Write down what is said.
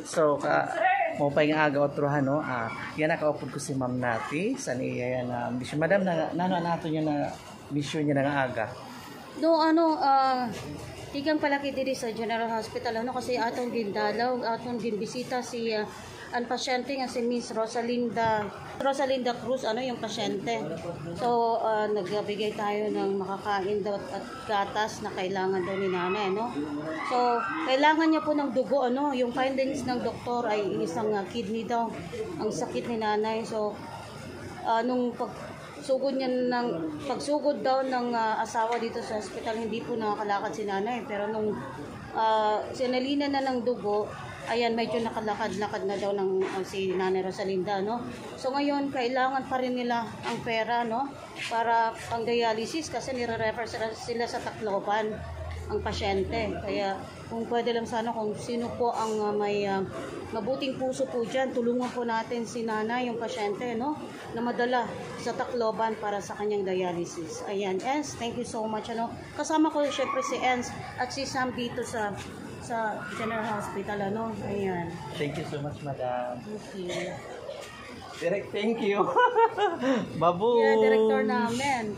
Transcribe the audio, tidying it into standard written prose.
So, mo pa yung aga otruhan, no? Yan nakaupod ko si Ma'am Nati. San iya yan na mission. Madam, nato niya na mission niya na aga? No, tigang palaki diri sa General Hospital, kasi atong gindalaw, atong ginbisita si ang pasyente nga si Miss Rosalinda Cruz, yung pasyente. So, nagbigay tayo ng makakain daw at gatas na kailangan daw ni nanay, no? So, kailangan niya po ng dugo, yung findings ng doktor ay isang kidney daw ang sakit ni nanay. So, nung pagsugod daw ng asawa dito sa hospital, hindi po nakakalakad si nanay. Pero nung sinalina na ng dugo, ayan, medyo nakalakad-lakad na daw ng si Nanay Rosalinda, no? So ngayon, kailangan pa rin nila ang pera, no? Para pang dialysis kasi nire-refer sila sa Tacloban ang pasyente. Kaya kung pwede lang sana kung sino po ang may mabuting puso po dyan, tulungan po natin si nanay, yung pasyente, no? Na madala sa Tacloban para sa kanyang dialysis. Ayan, Ens, thank you so much, Kasama ko syempre si Ens at si Sam dito sa General Hospital, Ayan. Thank you so much, Madam. Thank you. Direct, thank you. Babu. Yeah, director namin.